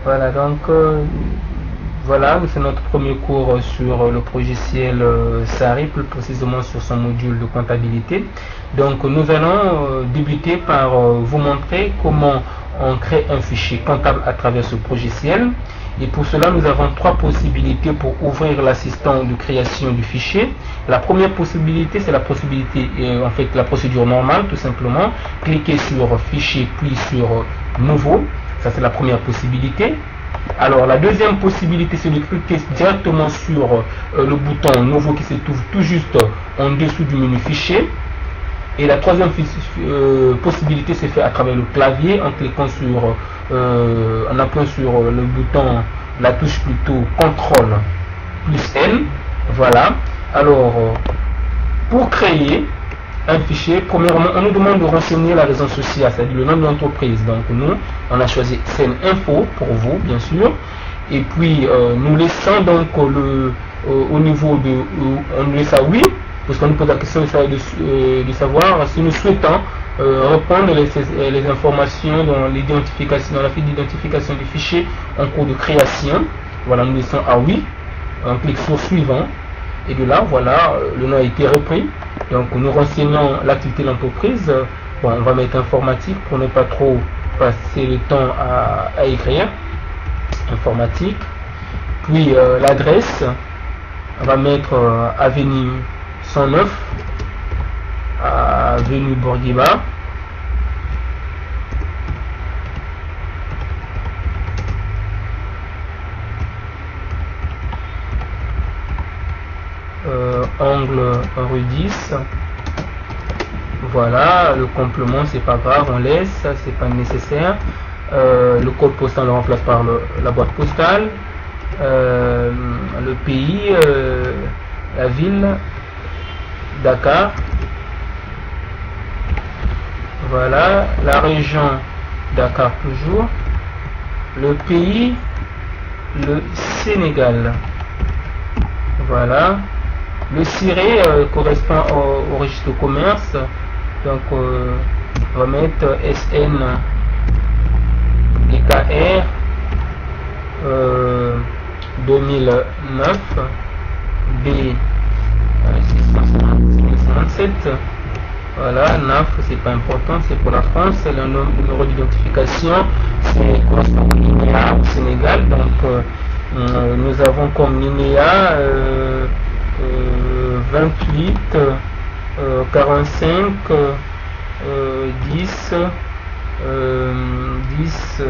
Voilà, donc voilà, c'est notre premier cours sur le logiciel SARI, plus précisément sur son module de comptabilité. Donc nous allons débuter par vous montrer comment on crée un fichier comptable à travers ce logiciel. Et pour cela, nous avons trois possibilités pour ouvrir l'assistant de création du fichier. La première possibilité, c'est la possibilité, en fait, la procédure normale, tout simplement. Cliquez sur Fichier, puis sur Nouveau. Ça, c'est la première possibilité. Alors, la deuxième possibilité, c'est de cliquer directement sur le bouton Nouveau qui se trouve tout juste en dessous du menu Fichier. Et la troisième possibilité, c'est fait à travers le clavier en cliquant sur, en appuyant sur le bouton, la touche plutôt CTRL plus N. Voilà. Alors, pour créer un fichier, premièrement, on nous demande de renseigner la raison sociale, c'est-à-dire le nom de l'entreprise. Donc, nous, on a choisi SEN Info pour vous, bien sûr. Et puis, nous laissons donc au niveau de, on laisse à oui. Parce qu'on nous pose la question de savoir si nous souhaitons reprendre les informations dans l'identification, dans la fiche d'identification du fichier en cours de création. Voilà, nous laissons à oui. On clique sur suivant. Et de là, voilà, le nom a été repris. Donc nous renseignons l'activité de l'entreprise. Bon, on va mettre informatique pour ne pas trop passer le temps à écrire. Informatique. Puis l'adresse, on va mettre avenue 109 avenue Bourguiba, angle rue 10. Voilà, le complément c'est pas grave, on laisse, ça c'est pas nécessaire. Le code postal on le remplace par la boîte postale. Le pays, la ville Dakar. Voilà, la région Dakar toujours. Le pays, le Sénégal. Voilà. Le ciré correspond au registre commerce. Donc on va mettre SN IKR 2009 B 657. Voilà, NAF c'est pas important, c'est pour la France. Le numéro d'identification c'est correspond au NINEA au Sénégal. Donc nous avons comme NINEA 28 45 10 10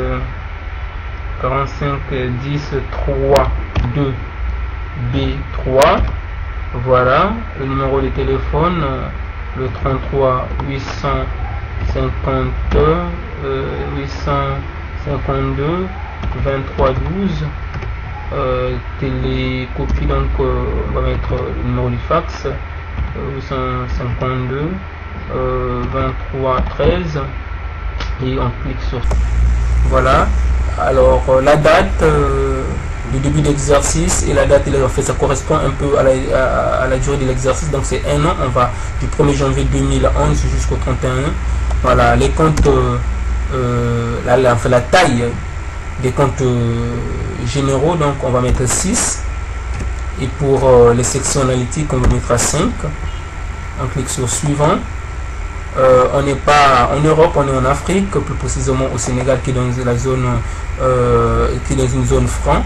45 10 3 2 B3. Voilà le numéro de téléphone, le 33 850 852 23 12. Télécopie, donc on va mettre le numéro du fax 852 23 13 et on clique sur voilà. Alors la date du début d'exercice et la date, en fait, ça correspond un peu à la durée de l'exercice, donc c'est un an. On va du 1er janvier 2011 jusqu'au 31. Voilà, les comptes, la taille des comptes généraux, donc on va mettre 6. Et pour les sections analytiques, on va mettre à 5. On clique sur suivant. On n'est pas en Europe, on est en Afrique, plus précisément au Sénégal, qui est dans la zone qui est dans une zone franc.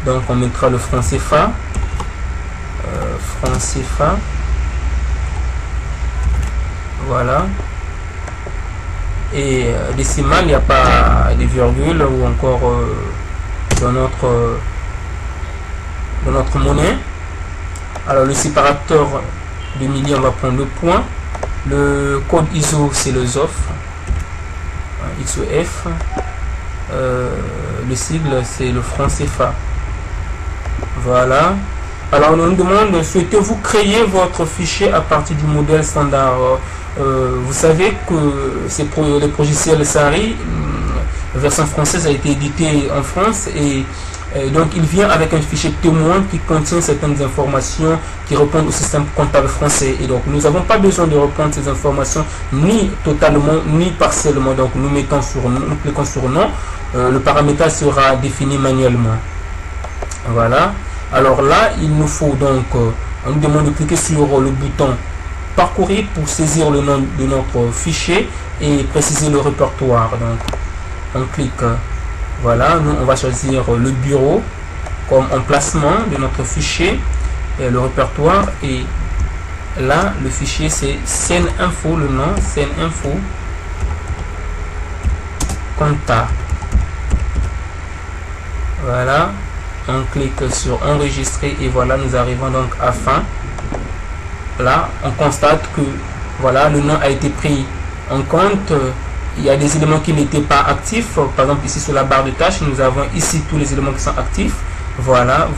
Donc on mettra le franc CFA. Franc CFA. Voilà. Et décimal, il n'y a pas de virgule ou encore dans notre monnaie. Alors le séparateur de milliers, on va prendre le point. Le code ISO, c'est le ZOF, XOF. Le sigle, c'est le franc CFA. Voilà. Alors on nous demande, souhaitez-vous créer votre fichier à partir du modèle standard? Vous savez que les logiciels SARI, version française, a été édité en France et Donc il vient avec un fichier témoin qui contient certaines informations qui répondent au système comptable français. Et donc nous n'avons pas besoin de reprendre ces informations ni totalement ni partiellement. Donc nous cliquons sur non. Le paramétrage sera défini manuellement. Voilà. Alors là, il nous faut donc, on nous demande de cliquer sur le bouton parcourir pour saisir le nom de notre fichier et préciser le répertoire. Donc on clique, voilà, nous on va choisir le bureau comme emplacement de notre fichier et le répertoire, et là le fichier c'est ScenInfo, le nom ScenInfo compta. Voilà, on clique sur enregistrer et voilà, nous arrivons donc à fin. Là on constate que voilà, le nom a été pris en compte. Il y a des éléments qui n'étaient pas actifs. Par exemple ici sur la barre de tâches, nous avons ici tous les éléments qui sont actifs. Voilà.